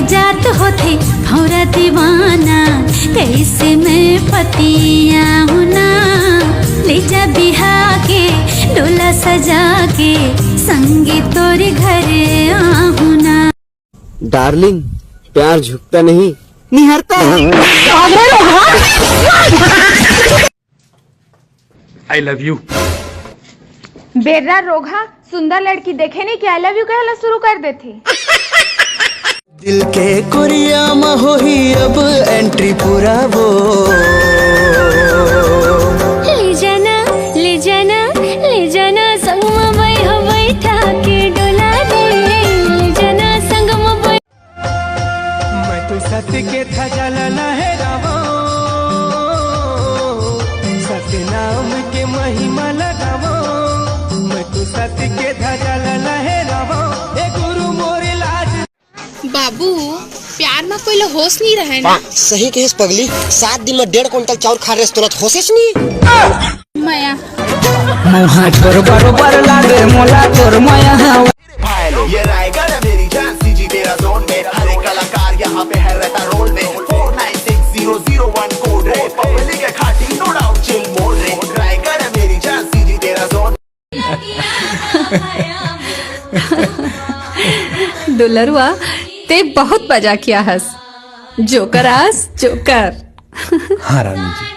जात होते भौरा दीवाना, कैसे मैं पतिया हूँ ना। ले जा बिहा के डोला सजा के, संगे तोरे घरे आहू ना। डार्लिंग, प्यार झुकता नहीं, निहरता है। I love you. बेर्रा रोगा सुंदर लड़की देखे नहीं कि आई लव यू कहला शुरू कर देती। दिल के कोरिया में हो ही अब एंट्री पूरा वो। ले जाना ले जाना ले जाना, संग में बैठा के डोला दे। ले जाना संग में मैं तो सत्य के ध्वजा लहरावो, सत्य नाम के महिमा लगावो। मैं तो सत्य के ध्वजा लहरावो, ए गुरु मोरे लाज। बाबू प्यार में कोई होश नहीं रहे ना। सही कहिस पगली, 7 दिन में 1.5 क्विंटल चाउर खा रहे तुरंत होशेस नहीं। माया मोहा छोर बरोबर लागे मोला तोर माया। ये रायगढ़ है मेरी झांसी जी तेरा जोन में, हर एक कलाकार यहाँ पे है रहता रोल में। 496001 कोड रे, पब्लिक है खाटी नो डाउट चिल मोड रे। रायगढ़ है मेरी झांसी जी तेरा जोन। दुलरुआ ते बहुत मजा किया हस। जोकर आस जोकर। हाँ रानी जी,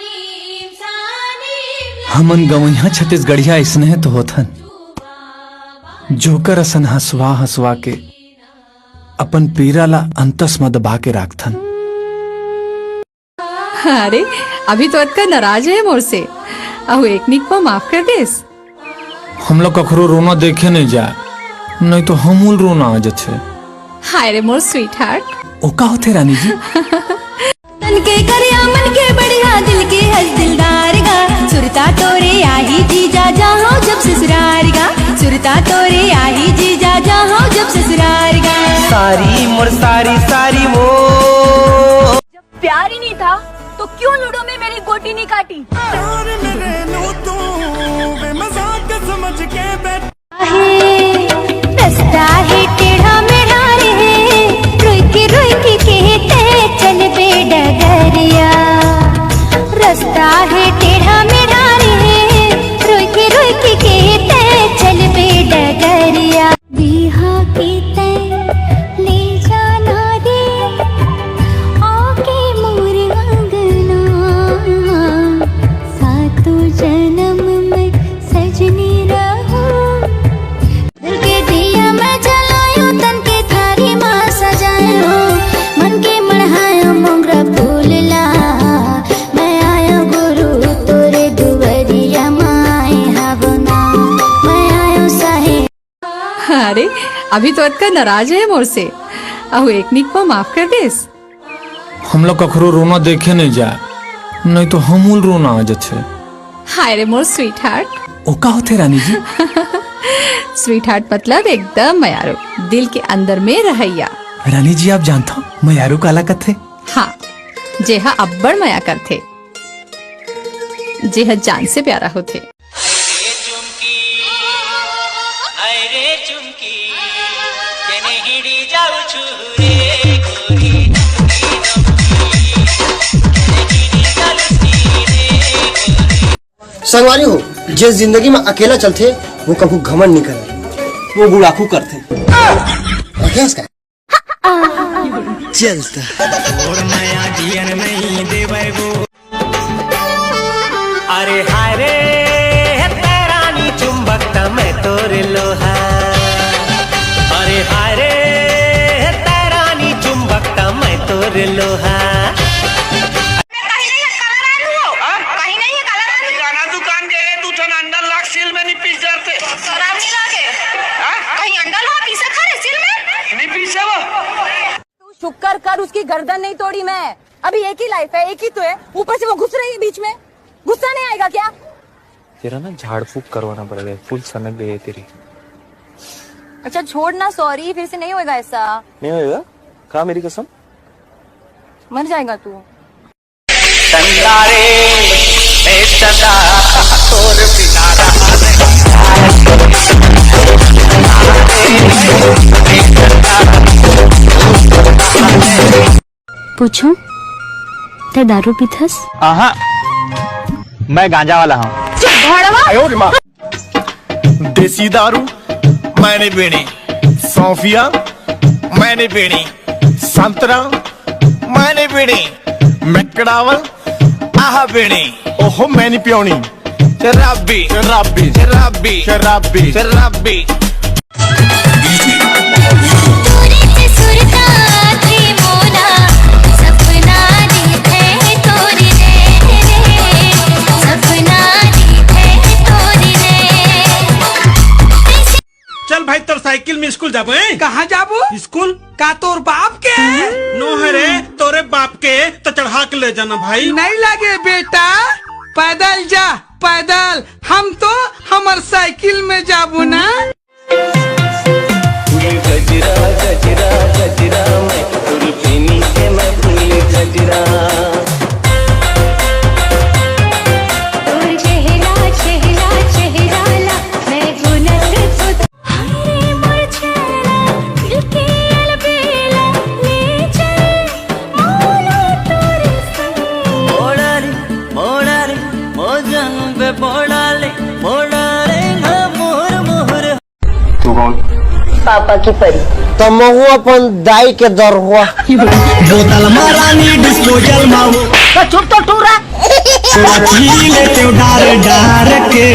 हमन गवैया छत्तीसगढ़िया इसने तो होथन। जोकर असन हंसवा हंसवा के अपन पीरा ला अंतस में दबा के राखथन। अरे अभी तो अटका नाराज है मोर से, अहो एक निक को माफ कर देस। हम लोग कखरो रोना देखे नहीं जा, नहीं तो हमूल रोना आ जाछे। हाय रे मोर स्वीट हार्ट। ओ का होते रानी जी? तन के करिया मन के बढ़िया, दिल के हंस दिलदार गा। सुरता तोरे आही जीजा जहाँ जब ससुरार गा। सुरता तोरे आही जीजा जहाँ जब ससुरार गा। सारी मोर सारी सारी वो। जब प्यार ही नहीं था तो क्यों लूडो में मेरी गोटी नहीं काटी। रास्ता है टेढ़ा मेढ़ा रे, रोई के कहते चल बे डगरिया। रास्ता है टेढ़ा मेढ़ा रे, रोई के कहते चल बे डगरिया। बिहा के तय ले जाना रे, आके मोर अंगना। सातों जन्म में सजनी रहूं। दिल के दिया मैं जलायो, तन के थारी माँ सजायो। मन के मढ़ायो मोगरा फूल ला। मैं आयो गुरु तोरे दुवरिया माए हवना। मैं आयो साहे। अरे अभी तो अटका नाराज है मोर से, अहो एक निक को माफ कर देस। हम लोग कखरो रोना देखे नहीं जा, नहीं तो हमूल रोना आ जाछे। हाय रे मोर स्वीट हार्ट। ओ का होते रानी जी? स्वीट हार्ट मतलब एकदम मयारो, दिल के अंदर में रहैया। रानी जी आप जानता हो मयारू काला कथे? हाँ, जेहा अब्बड़ मया करथे, जेहा जान से प्यारा होथे। संगवारी हो, जिस जिंदगी में अकेला चलते वो कभी घमंड नहीं करे, वो गुड़ाखू करते। चलता अरे हाय रे तेरा नी चुंबकता मैं तोरे लोहा। अरे हाय रे तेरा नी चुंबकता मैं तोरे लोहा। शुक्र कर उसकी गर्दन नहीं तोड़ी मैं। अभी एक ही लाइफ है, एक ही तो है, ऊपर से वो घुस रही है बीच में। गुस्सा नहीं आएगा क्या? तेरा ना झाड़ फूक करवाना पड़ेगा, फुल सनक गई है तेरी। अच्छा छोड़ ना, सॉरी, फिर से नहीं होगा ऐसा। नहीं होएगा? कहा मेरी कसम? मर जाएगा तू। तोर बिना पूछो ते दारू पीथस? आहा, मैं गांजा वाला हूँ। देसी दारू मैंने पीनी, सौफिया मैंने पीनी, संतरा मैंने पीनी, मैकडावल आहा पीनी, ओहो मैंने पियोनी, शराबी शराबी शराबी शराबी शराबी। चल भाई तोर साइकिल में स्कूल जाबो है? कहाँ जाबो? स्कूल का तोर बाप के? नो है रे, तोरे बाप के तो चढ़ा के ले जाना भाई। नहीं लगे बेटा, पैदल जा पैदल, हम तो हमार साइकिल में जाबो ना। गजरा गजरा गजरा मैं तुरपीनी के मैं फूल गजरा। पापा की परी तो महू अपन दाई के दर हुआ बोतल मारानी डिस्पोजल माऊ तो चुप तो टूरा डार डार के